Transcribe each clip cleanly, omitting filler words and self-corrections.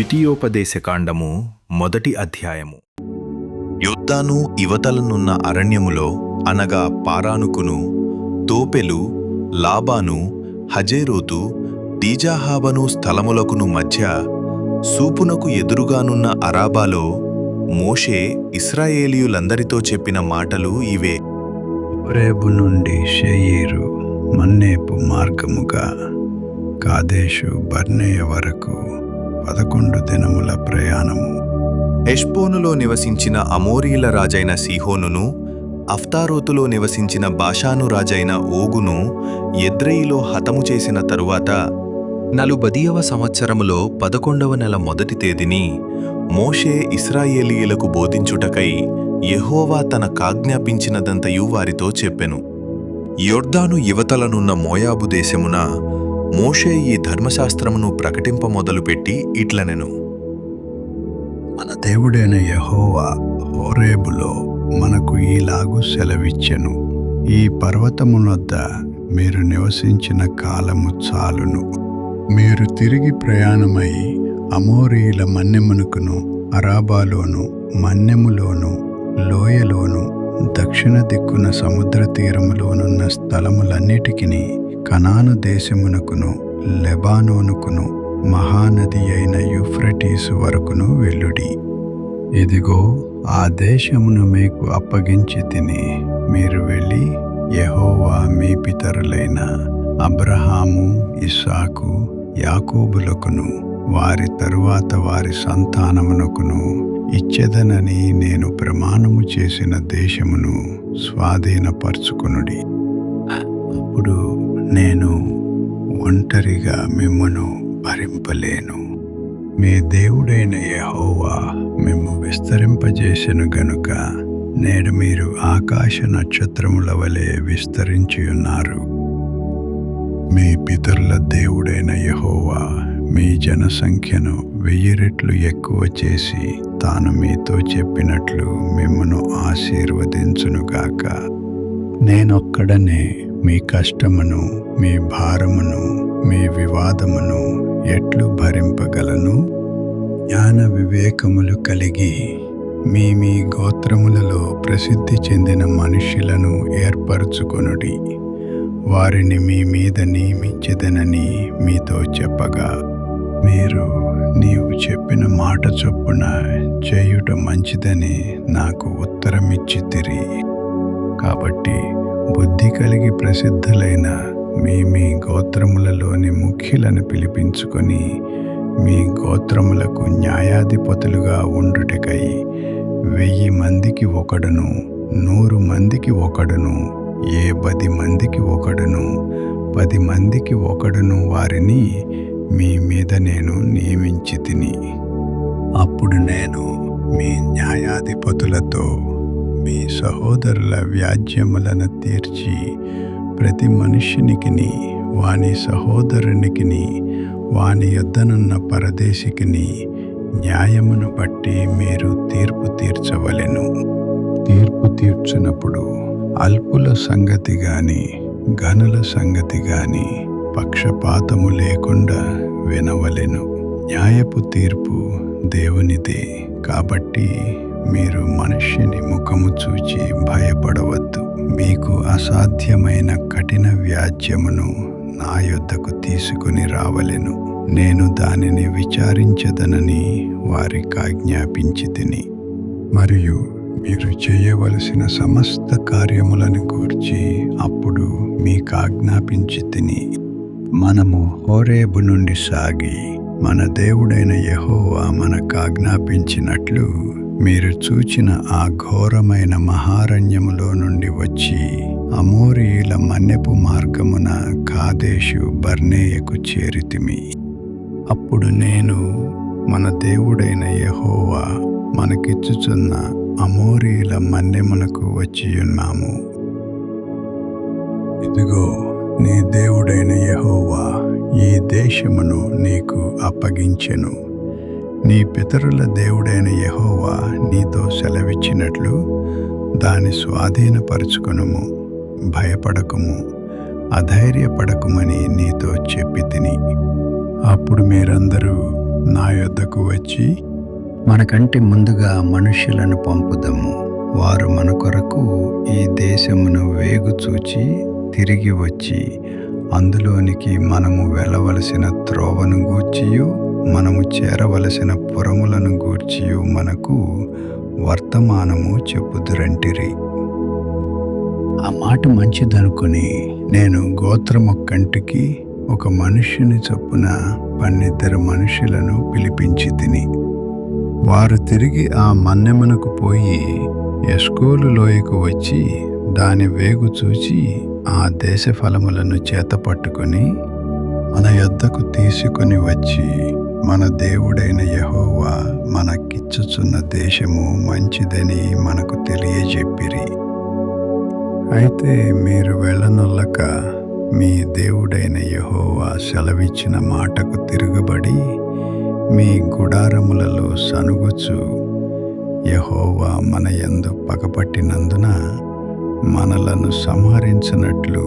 ద్వితీయోపదేశకాండము మొదటి అధ్యాయము. యొర్దాను ఇవతలనున్న అరణ్యములో అనగా పారానుకును, తోపెలు, లాబాను, హజేరోతు, దీజాహాబను స్థలములకును మధ్య సూపునకు ఎదురుగానున్న అరాబాలో మోషే ఇశ్రాయేలీయులందరితో చెప్పిన మాటలు ఇవే. హోరేబు నుండి షేయీరు మన్నేపు మార్గముగా కాదేషు బర్నేయ వరకు 11 దినముల ప్రయాణము. హెష్బోనులో నివసించిన అమోరీల రాజైన సీహోనును, అఫ్తారోతులో నివసించిన బాషాను రాజైన ఓగును ఎద్రెయిలో హతము చేసిన తరువాత 40వ సంవత్సరములో 11వ నెల మొదటి తేదీని మోషే ఇశ్రాయేలీయులకు బోధించుటకై యెహోవా తన కాజ్ఞాపించినదంతయు వారితో చెప్పెను. యొర్దాను ఇవతలనున్న మోయాబు దేశమున మోషే ఈ ధర్మశాస్త్రమును ప్రకటింప మొదలుపెట్టి ఇట్లనెను. మన దేవుడైన యెహోవా హోరేబులో మనకు ఈలాగు సెలవిచ్చెను. ఈ పర్వతమునొద్ద మీరు నివసించిన కాలము చాలును. మీరు తిరిగి ప్రయాణమై అమోరీల మన్యమునకును, అరాబాలోను, మన్యములోను, లోయలోను, దక్షిణ దిక్కున సముద్ర తీరములోనున్న స్థలములన్నిటికిని, కనాను దేశమునకును, లెబానోనుకును, మహానది అయిన యూఫ్రటీసు వరకును వెళ్ళుడి. ఇదిగో ఆ దేశమును మీకు అప్పగించి తిని మీరు వెళ్ళి యెహోవా మీ పితరులైన అబ్రహాము, ఇస్సాకు, యాకోబులకును వారి తరువాత వారి సంతానమునకును ఇచ్చెదనని నేను ప్రమాణము చేసిన దేశమును స్వాధీనపరచుకొనుడి. అప్పుడు నేను ఒంటరిగా మిమ్మును భరింపలేను. మీ దేవుడైన యెహోవా మిమ్ము విస్తరింపజేసెను గనుక నేడు మీరు ఆకాశ నక్షత్రముల వలె విస్తరించియున్నారు. మీ పితరుల దేవుడైన యెహోవా మీ జనసంఖ్యను 1000 రెట్లు ఎక్కువ చేసి తాను మీతో చెప్పినట్లు మిమ్మును ఆశీర్వదించునుగాక. నేనొక్కడనే మీ కష్టమును, మీ భారమును, మీ వివాదమును ఎట్లు భరింపగలను? జ్ఞాన వివేకములు కలిగి మీ మీ గోత్రములలో ప్రసిద్ధి చెందిన మనుష్యులను ఏర్పరచుకొనుడి. వారిని మీ మీద నియమించెదనని మీతో చెప్పగా మీరు నీవు చెప్పిన మాట చొప్పున చేయుట మంచిదని నాకు ఉత్తరమిచ్చితిరి. కాబట్టి బుద్ధి కలిగి ప్రసిద్ధులైన మీ మీ గోత్రములలోని ముఖ్యులను పిలిపించుకొని మీ గోత్రములకు న్యాయాధిపతులుగా ఉండుటకై 1000 మందికి ఒకడును, 100 మందికి ఒకడును, 10 మందికి ఒకడును, 10 మందికి ఒకడును వారిని మీ మీద నేను నియమించి తిని. అప్పుడు నేను మీ న్యాయాధిపతులతో మీ సహోదరుల వ్యాజ్యములను తీర్చి ప్రతి మనుష్యునికిని, వాని సహోదరునికిని, వాని యొద్దనున్న పరదేశికిని న్యాయమును బట్టి మీరు తీర్పు తీర్చవలెను. తీర్పు తీర్చునప్పుడు అల్పుల సంగతి గాని, ఘనుల సంగతి గాని పక్షపాతము లేకుండా వినవలెను. న్యాయపు తీర్పు దేవునిదే. కాబట్టి మీరు మనుష్యుని ముఖము చూచి భయపడవద్దు. మీకు అసాధ్యమైన కఠిన వ్యాజ్యమును నా యొద్దకు తీసుకుని రావలెను. నేను దానిని విచారించదనని వారికి ఆజ్ఞాపించి తిని. మరియు మీరు చేయవలసిన సమస్త కార్యములను గూర్చి అప్పుడు మీకు ఆజ్ఞాపించి తిని. మనము హోరేబు నుండి సాగి మన దేవుడైన యెహోవా మనకు ఆజ్ఞాపించినట్లు మీరు చూచిన ఆ ఘోరమైన మహారణ్యములో నుండి వచ్చి అమోరీయుల మన్యపు మార్గమున కాదేషు బర్నేయకు చేరితిమి. అప్పుడు నేను మన దేవుడైన యెహోవా మనకిచ్చుచున్న అమోరీయుల మన్యమునకు వచ్చియున్నాము. ఇదిగో నీ దేవుడైన యెహోవా ఈ దేశమును నీకు అప్పగించెను. నీ పితరుల దేవుడైన యెహోవా నీతో సెలవిచ్చినట్లు దాని స్వాధీనపరచుకొనుము. భయపడకుము, అధైర్యపడకుమని నీతో చెప్పి తిని. అప్పుడు మీరందరూ నా యొద్దకు వచ్చి, మనకంటే ముందుగా మనుష్యులను పంపుదము, వారు మన కొరకు ఈ దేశమును వేగు చూచి తిరిగి వచ్చి అందులోనికి మనము వెళ్ళవలసిన త్రోవను గూర్చియు మనము చేరవలసిన పురములను గూర్చియు మనకు వర్తమానము చెప్పుదురంటిరి. ఆ మాట మంచిదనుకుని నేను గోత్రమొక్కంటికి ఒక మనుష్యుని చొప్పున 12 మనుషులను పిలిపించి తిని, వారు తిరిగి ఆ మన్నెమునకు పోయి ఎష్కోలు లోయకు వచ్చి దాని వేగు చూచి ఆ దేశ ఫలములను చేత పట్టుకొని మన యొద్దకు తీసుకొని వచ్చి, మన దేవుడైన యెహోవా మనకిచ్చుచున్న దేశము మంచిదని మనకు తెలియజెప్పిరి. అయితే మీరు వెళ్ళనొల్లక మీ దేవుడైన యెహోవా సెలవిచ్చిన మాటకు తిరుగుబడి మీ గుడారములలో సనుగుచు, యెహోవా మన యందు పగపట్టినందున మనలను సంహరించినట్లు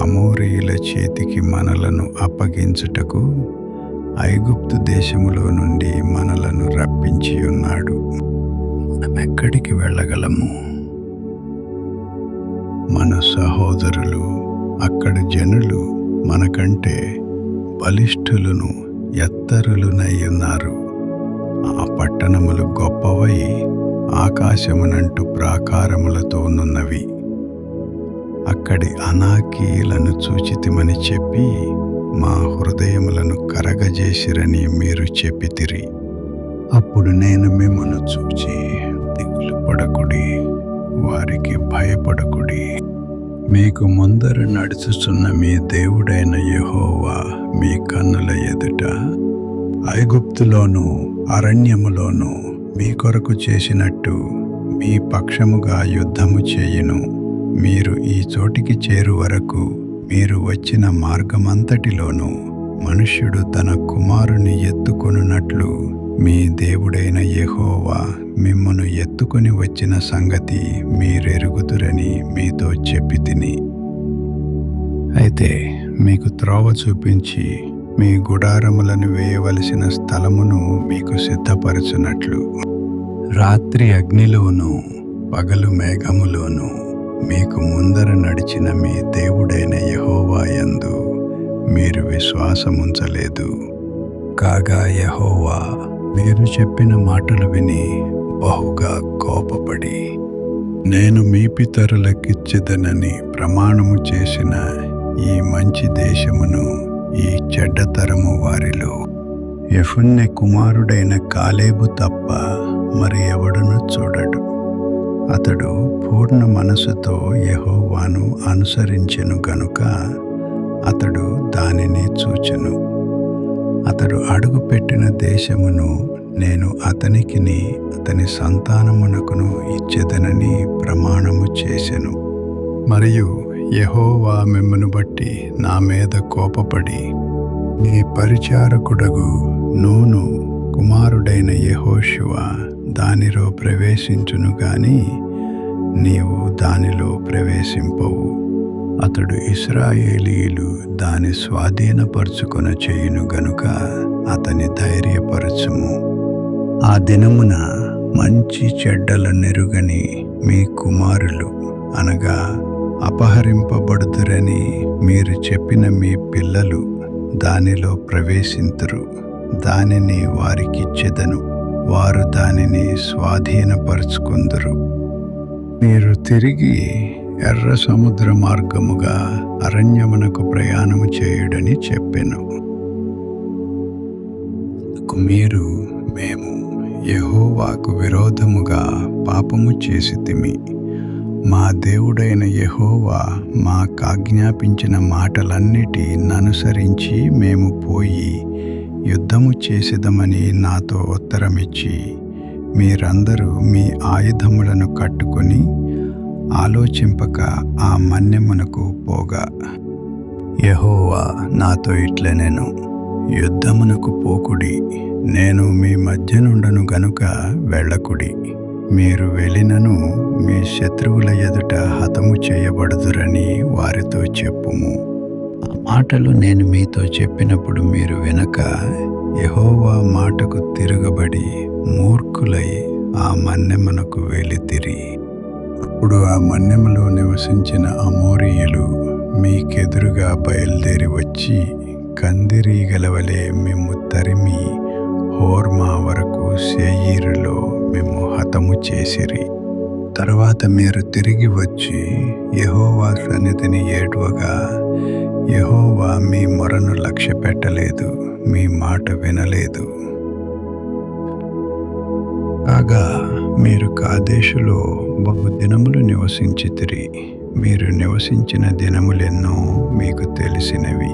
అమోరీయుల చేతికి మనలను అప్పగించుటకు ఐగుప్తు దేశములో నుండి మనలను రప్పించి ఉన్నాడు. మనమెక్కడికి వెళ్ళగలము? మన సహోదరులు అక్కడి జనులు మనకంటే బలిష్ఠులను ఎత్తరులునై ఉన్నారు. ఆ పట్టణములు గొప్పవై ఆకాశమునంటు ప్రాకారములతోనున్నవి. అక్కడి అనాకీయులను చూచితిమని చెప్పి మా హృదయములను కరగజేసిరని మీరు చెప్పితిరి. అప్పుడు నేను మిమ్మును చూచి, దిగులు పడకుడి, వారికి భయపడకుడి. మీకు ముందర నడుచుచున్న మీ దేవుడైన యెహోవా మీ కన్నుల ఎదుట ఐగుప్తులోను అరణ్యములోను మీ కొరకు చేసినట్టు మీ పక్షముగా యుద్ధము చేయును. మీరు ఈ చోటికి చేరు వరకు మీరు వచ్చిన మార్గమంతటిలోనూ మనుష్యుడు తన కుమారుని ఎత్తుకొనున్నట్లు మీ దేవుడైన యెహోవా మిమ్మును ఎత్తుకొని వచ్చిన సంగతి మీరెరుగుదురని మీతో చెప్పి తిని. అయితే మీకు త్రోవ చూపించి మీ గుడారములను వేయవలసిన స్థలమును మీకు సిద్ధపరచునట్లు రాత్రి అగ్నిలోను పగలు మేఘములోను మీకు ముందర నడిచిన మీ దేవుడైన యెహోవా యందు మీరు విశ్వాసముంచలేదు. కాగా యెహోవా మీరు చెప్పిన మాటలు విని బహుగా కోపపడి, నేను మీ పితరులకిచ్చెదనని ప్రమాణము చేసిన ఈ మంచి దేశమును ఈ చెడ్డతరము వారిలో యెఫున్నె కుమారుడైన కాలేబు తప్ప మరి ఎవడును చూడడు. అతడు పూర్ణ మనసుతో యెహోవాను అనుసరించెను గనుక అతడు దానిని చూచెను. అతడు అడుగుపెట్టిన దేశమును నేను అతనికిని అతని సంతానమునకును ఇచ్చెదనని ప్రమాణము చేసెను. మరియు యెహోవా మిమ్మును బట్టి నా మీద కోపపడి, నీ పరిచారకుడగు నూను కుమారుడైన యెహోషువ దానిలో ప్రవేశించును గాని నీవు దానిలో ప్రవేశింపవు. అతడు ఇశ్రాయేలీయులు దాని స్వాధీనపరుచుకొన చేయును గనుక అతని ధైర్యపరచుము. ఆ దినమున మంచి చెడ్డల నెరుగని మీ కుమారులు అనగా అపహరింపబడుదురని మీరు చెప్పిన మీ పిల్లలు దానిలో ప్రవేశింతురు. దానిని వారికిచ్చెదను, వారు దానిని స్వాధీనపరుచుకుందురు. మీరు తిరిగి ఎర్ర సముద్ర మార్గముగా అరణ్యమునకు ప్రయాణము చేయుడని చెప్పెను. అందుకు మీరు, మేము యెహోవాకు విరోధముగా పాపము చేసితిమి. మా దేవుడైన యెహోవా మాకాజ్ఞాపించిన మాటలన్నిటిననుసరించి మేము పోయి యుద్ధము చేసేదమని నాతో ఉత్తరమిచ్చి, మీరందరూ మీ ఆయుధములను కట్టుకొని ఆలోచింపక ఆ మన్నెమునకు పోగా, యెహోవా నాతో ఇట్లనెను, యుద్ధమునకు పోకుడి, నేను మీ మధ్య నుండను గనుక వెళ్ళకుడి. మీరు వెళ్ళినను మీ శత్రువుల ఎదుట హతము చేయబడుదురని వారితో చెప్పుము. ఆ మాటలు నేను మీతో చెప్పినప్పుడు మీరు వినక యెహోవా మాటకు తిరగబడి మూర్ఖులై ఆ మన్నెమునకు వెళితిరి. అప్పుడు ఆ మన్నెములో నివసించిన అమోరీయులు మీకెదురుగా బయలుదేరి వచ్చి కందిరీగల వలె మిమ్ము తరిమి హోర్మా వరకు శేయీరులో మిమ్ము హతము చేసిరి. తర్వాత మీరు తిరిగి వచ్చి యెహోవా సన్నిధిని ఏడ్వగా యెహోవా మీ మొరను లక్ష్య పెట్టలేదు, మీ మాట వినలేదు. కాగా మీరు కాదేశులో బహు దినములు నివసించితిరి. మీరు నివసించిన దినములెన్నో మీకు తెలిసినవి.